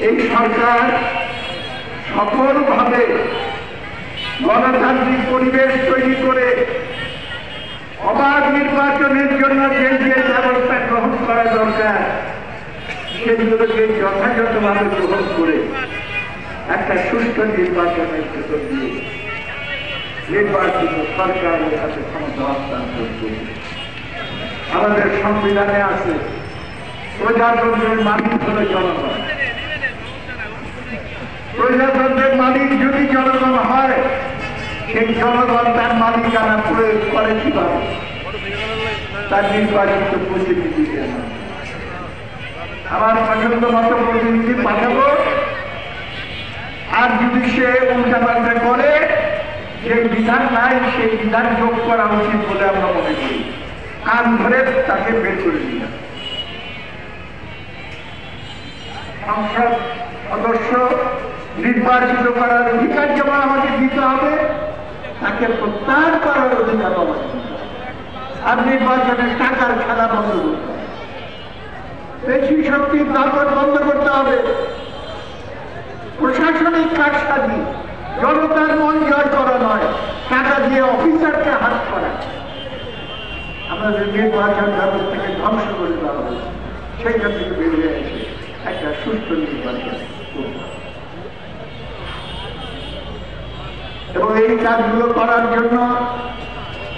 এই সরকার সফলভাবে গণতান্ত্রিক পরিবেশ তৈরি করে অবাধ নির্বাচনের জন্য যে যে ব্যবস্থা গ্রহণ করা দরকার সেগুলোকে যথাযথভাবে গ্রহণ করে একটা সুষ্ঠু নির্বাচনের ভিতর দিয়ে নির্বাচিত সরকারের হাতে ক্ষমতা হস্তান্তর করবে। আমাদের সংবিধানে আছে প্রজাতন্ত্রের মালিক হল জনগণ। প্রজাতন্ত্রের মালিক যদি জনগণ হয়, সেই জনগণ তার মালিকানা প্রয়োগ করে কিভাবে? তার নির্বাচিত প্রতিনিধিদের। আমার পছন্দ মতো প্রতিনিধি পাঠাবো, আর যদি সে উল্টাপাল্টা করে, যে বিধান নাই সেই বিধান যোগ করা উচিত বলে আমরা মনে করি। কান ধরে তাকে বের করে দিলাম। সংসদ সদস্য নির্বাচিত করার অধিকার যেমন আমাকে দিতে হবে, তাকে প্রত্যাহার করার অধিকার আমাকে দিতে হবে। আর নির্বাচনের টাকার খেলা বন্ধ করতে হবে, বেশি শক্তির দাপট বন্ধ করতে হবে, প্রশাসনিক কারসাজি, জনতার মন জয় করা নয়, টাকা দিয়ে অফিসারকে হাত করা। আমাদের নির্বাচন ব্যবস্থাকে ধ্বংস করে দেওয়া হয়েছে, সেইটা থেকে বেরিয়ে এসে একটা সুস্থ নির্বাচন এবং এই কাজগুলো করার জন্য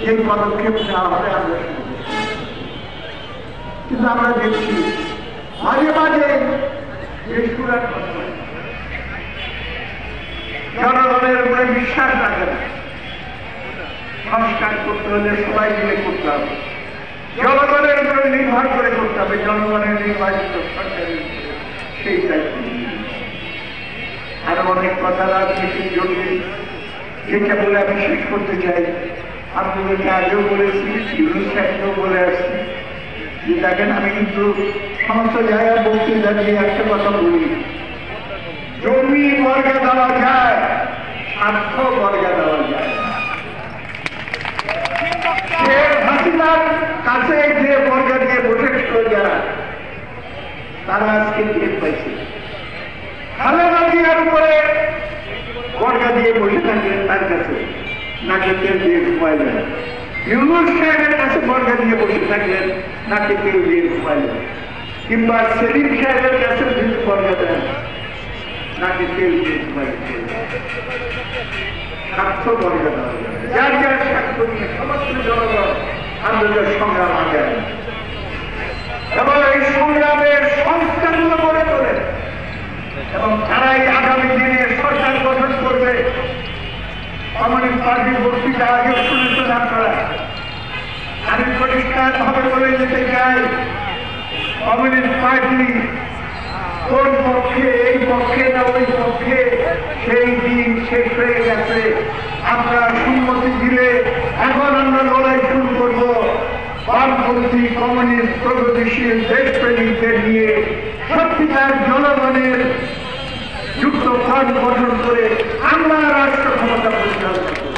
এই পদক্ষেপ নেওয়া হবে আমরা। কিন্তু আমরা দেখছি মাঝে মাঝে জনগণের উপরে বিশ্বাস রাখে না। সংস্কার করতে হলে সবাই মিলে করতে হবে, জনগণের উপরে নির্ভর করে করতে হবে, জনগণের নির্বাচিত সরকারের সেই দায়িত্ব। আরো অনেক কথা রাজনীতির জরুরি, যেটা বলে আমি শেষ করতে চাই। আপনাদেরকে আগেও বলেছি, সাহেবকেও বলে আসছি যে দেখেন, আমি কিন্তু সমস্ত জায়গায় বক্তৃতা দিয়ে একটা কথা বলি, জমি বর্গা দেওয়া যায়, স্বার্থ বর্গা দেওয়া যায়। শেখ হাসিনার কাছে যে বর্গা দিয়ে বসেছিল যারা, তারা আজকে টের পাইছে। খালেদা জিয়ার উপরে বর্গা দিয়ে বসে থাকলেন, তার কাছে নাকে তেল দিয়ে ঘুমাইলেন। ইউনূস সাহেবের কাছে বর্গা দিয়ে বসে থাকলেন, নাকে তেল দিয়ে ঘুমাইলেন। কিংবা সেলিম সাহেবের কাছে যদি বর্গা দেন, নাকে তেল দিয়ে ঘুমাইলেন। স্বার্থ বর্গা দেওয়া যায়, যার যার স্বার্থ নিয়ে সমস্ত জনগণ আন্দোলনের সংগ্রাম আগে, এবং এই সংগ্রামের সংস্থাগুলো গড়ে তোলে এবং তারাই আগামী দিনে সরকার গঠন করবে। কমিউনিস্ট পার্টির বক্তৃতা আগে শুনেছেন আপনারা। আমি পরিষ্কার ভাবে বলে যেতে চাই, কমিউনিস্ট পার্টি কোন পক্ষে, এই পক্ষে না ওই পক্ষে, সেই দিন শেষ হয়ে গেছে। আপনারা সম্মতি দিলে এখন আমরা লড়াই শুরু করব বামপন্থী কমিউনিস্ট প্রগতিশীল দেশপ্রেমিকদের নিয়ে সত্যিকার জনগণের যুক্ত ফ্রন্ট গঠন করে আমরা রাষ্ট্র ক্ষমতা পরিচালনা করব।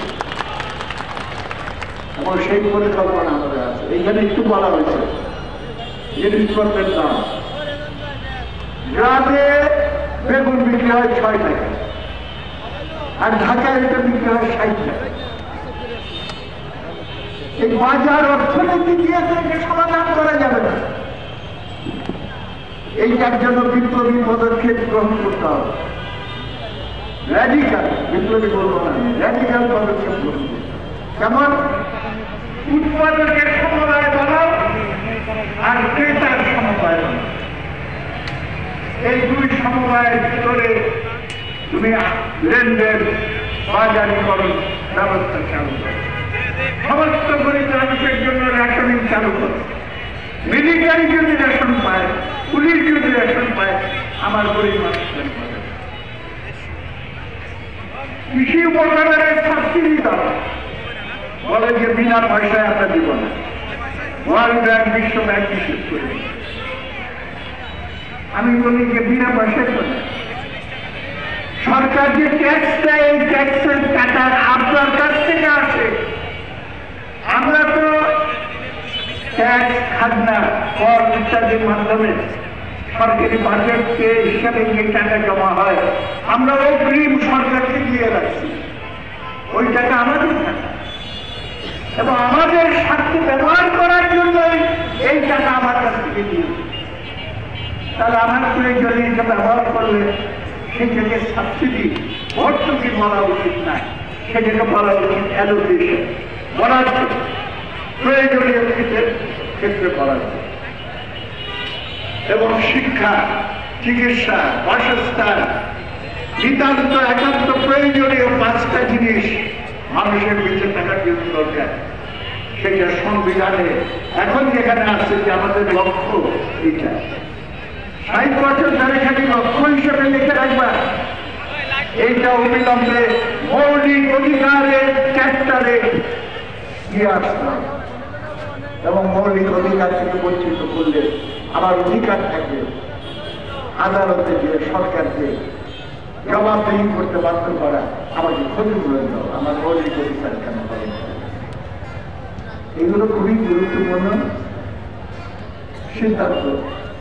এবং সেই পরিকল্পনা আমাদের আছে। এইখানে একটু বলা হয়েছে জিনিসপত্রের দাম, গ্রামে বেগুন বিক্রি হয় 6 টাকা, আর ঢাকায় এটা বিক্রি হয় 60 টাকা। এই বাজার অর্থনীতি দিয়ে এটা সমাধান করা যাবে না। এইটার জন্য বিপ্লবী পদক্ষেপ গ্রহণ করতে হবে। র্যাডিক্যাল, বিপ্লবী বলবো না, র্যাডিক্যাল পদক্ষেপ গ্রহণ করতে হবে। যেমন উৎপাদকের সমবায় বানাও আর ক্রেতার সমবায় বানাও। এই দুই সমবায়ের ভিতরে তুমি লেনদেন, বাজারীকরণ ব্যবস্থা চালু করো। সমস্ত গরিব মানুষের জন্য রেশনিং চালু করো। মিলিটারি যদি রেশন পায়, পুলিশ যদি রেশন পায়, আমার গরিব মানুষের কৃষি উপকরণের সাবসিডি দাও, বলে যে বিনা পয়সায় আমরা দিব না। ওয়ার্ল্ড ব্যাংক, বিশ্ব ব্যাংক নিষেধ করে। আমি বলি যে বিনা পয়সায় করে সরকার যে ট্যাক্স দেয়, এই ট্যাক্সের টাকার আপনার কাছ থেকে আসে। আমরা তো ট্যাক্স, খাজনা, কর ইত্যাদির মাধ্যমে সরকারি বাজেটকে হিসাবে যে টাকা জমা হয় আমরা অগ্রিম সরকারকে দিয়ে রাখছি, ওই টাকা আমাদের টাকা এবং আমাদের স্বার্থে ব্যবহার করার জন্য এই টাকা আমার কাছ থেকে দিয়েছে। তাহলে আমার প্রয়োজনে এটা ব্যবহার করলে সেটাকে সাবসিডি ভর্তুকি বলা উচিত নয়, সেটাকে বলা উচিত অ্যালোকেশন, বরাদ্দ, প্রয়োজনীয় ক্ষেত্রে বরাদ্দ। এবং শিক্ষা, চিকিৎসা, বাসস্থান, নিতান্ত একান্ত প্রয়োজনীয় 5টা জিনিস মানুষের বেঁচে থাকার জন্য দরকার। সেটা সংবিধানে এখন যেখানে আছে যে আমাদের লক্ষ্য এটা 60 বছর ধরে খালি লক্ষ্য হিসেবে লিখে রাখবা, এইটা অবিলম্বে মৌলিক অধিকারের চ্যাপ্টারে নিয়ে আসতে এবং মৌলিক অধিকার থেকে বঞ্চিত করলে আমার অধিকার থাকবে আদালতে গিয়ে সরকারকে জবাবদেহি করতে বাধ্য করা, আমাকে ক্ষতিপূরণ দাও, আমার মৌলিক অধিকার কেন পালন করে। এগুলো খুবই গুরুত্বপূর্ণ সিদ্ধান্ত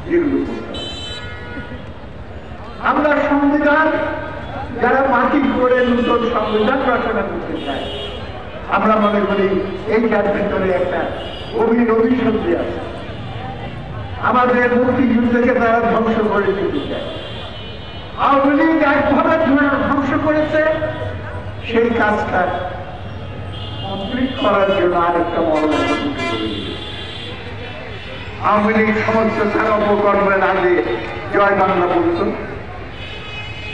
যেগুলো করতে হবে। আমরা সংবিধান যারা মাটি করে নতুন সংবিধান রচনা করতে চাই, আমরা মনে করি এইটার ভিতরে একটা গভীর অভিসন্ধি আছে। আমাদের মুক্তিযুদ্ধকে তারা ধ্বংস করে দিতে চায়। আওয়ামী লীগ একভাবে ধ্বংস করেছে, সেই কাজটা কমপ্লিট করার জন্য আরেকটা মহল আওয়ামী লীগ সমস্ত তার অপকর্মের আগে জয় বাংলা বলত,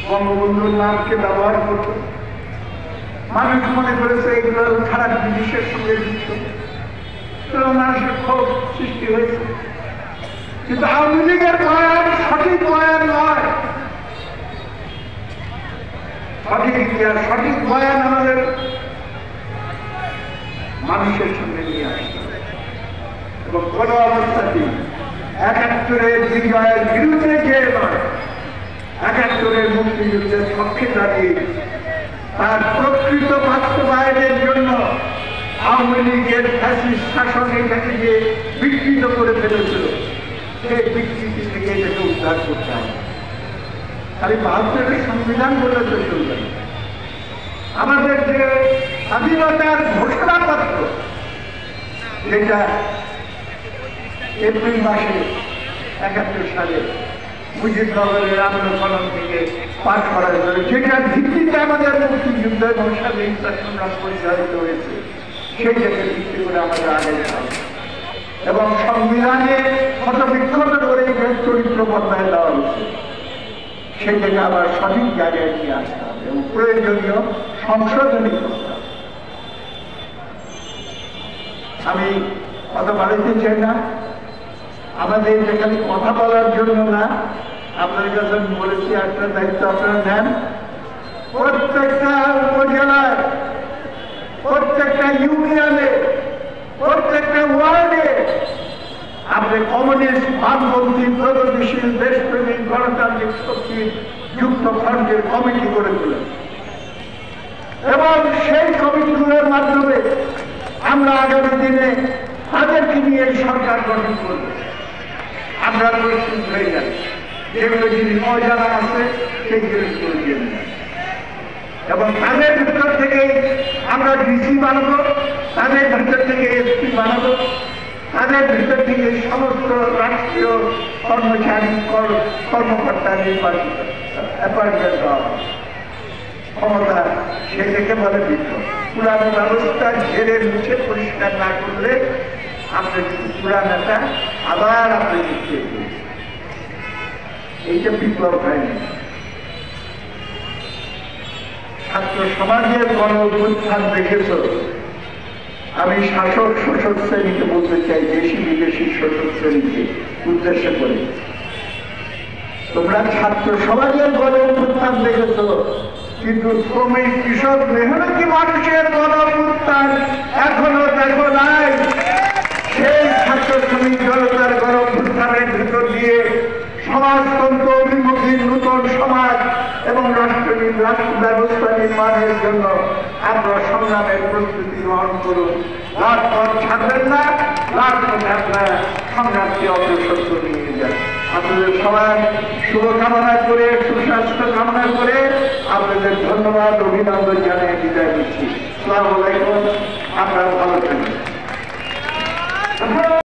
বঙ্গবন্ধুর নামকে ব্যবহার করত। মানুষ মনে করেছে এগুলো খারাপ জিনিসের সঙ্গে যুক্ত, মানুষের ক্ষোভ সৃষ্টি হয়েছে। কিন্তু আওয়ামী লীগের বয়ান সঠিক বয়ান নয়, সঠিক ইতিহাস, সঠিক বয়ান আমাদের মানুষের সঙ্গে নিয়ে আসতে হবে এবং কোন অবস্থাতেই ৭১-এর বিজয়ের বিরুদ্ধে যে নয়, ৭১-এর মুক্তিযুদ্ধের পক্ষে দাঁড়িয়ে তার প্রকৃত বাস্তবায়নের জন্য আওয়ামী লীগের ফ্যাসিস্ট শাসন এটাকে যে বিকৃত করে ফেলেছিল, সেই বিকৃতি থেকে এটাকে উদ্ধার করতে হবে। খালি ৭২-এর সংবিধান বলে তো চলবে না। আমাদের যে স্বাধীনতার ঘোষণাপত্র, যেটা এপ্রিল মাসে ৭১ সালে মুজিবনগরের আন্দোলন থেকে পাঠ করা হয়েছিল, যেটার ভিত্তিতে আমাদের মুক্তিযুদ্ধ এবং স্বাধীনতা সংগ্রাম পরিচালিত হয়েছে, সেইটাকে ভিত্তি করে আমাদের আগে হবে এবং সংবিধানে ক্ষতবিক্ষত করে চরিত্র বদলায় দেওয়া হয়েছে, সেটাকে আবার সঠিক জায়গায় নিয়ে আসতে হবে এবং প্রয়োজনীয় সংশোধনী করতে হবে। আমি কথা বাড়াইতে চাই না, আমাদের যেখানে কথা বলার জন্য না, আপনার কাছে আমি বলেছি একটা দায়িত্ব আপনারা নেন। প্রত্যেকটা উপজেলায়, প্রত্যেকটা ইউনিয়নে, প্রত্যেকটা ওয়ার্ডে আপনি কমিউনিস্ট ভাবপন্থী প্রগতিশীল দেশপ্রেমিক গণতান্ত্রিক শক্তির যুক্ত ফ্রন্টের কমিটি করে তোলেন এবং সেই কমিটিগুলোর মাধ্যমে আমরা আগামী দিনে তাদেরকে নিয়ে সরকার গঠন করব। আমরা প্রস্তুত হয়ে যান, যেগুলো যিনি অজানা আছে সেইগুলো করে দিয়ে নেন এবং তাদের ভিতর থেকে আমরা ডিসি বানাবো, তাদের ভিতর থেকে এসপি বানাবো, তাদের ভিতর থেকে সমস্ত রাষ্ট্রীয় কর্মচারী কর্মকর্তা নির্বাচিত অ্যাপয়েন্টমেন্ট হওয়া ক্ষমতা, সেটাকে বলে বিপ্লব। পুরানো ব্যবস্থা ঝেড়ে মুছে পরিষ্কার না করলে আপনি পুরানাটা আবার আপনি লিখতে, এইটা বিপ্লব হয়নি। ছাত্র সমাজের গণ অভ্যুত্থান দেখেছ, আমি শাসক শোষক শ্রেণীকে বলতে চাই, দেশি বিদেশি শোষক শ্রেণীকে উদ্দেশ্য করে, তোমরা ছাত্র সমাজের গণ অভ্যুত্থান দেখেছ, কিন্তু শ্রমিক কৃষক মেহনতি মানুষের গণ অভ্যুত্থান এখনো দেখো নাই। সেই ছাত্র শ্রমিক জনতার গণ অভ্যুত্থানের ভিতর দিয়ে সমাজতন্ত্র অভিমুখী নূতন সমাজ এবং রাষ্ট্র ব্যবস্থা নির্মাণের জন্য আমরা সংগ্রামের প্রস্তুতি গ্রহণ করুন। রাজপথ ছাড়বেন না, রাজপথ আপনারা সংগ্রামকে অগ্রসর করে নিয়ে যান। আপনাদের সবার শুভকামনা করে, সুস্বাস্থ্য কামনা করে আপনাদের ধন্যবাদ, অভিনন্দন জানিয়ে বিদায় দিচ্ছি। আসসালামু আলাইকুম। আপনারা ভালো থাকবেন।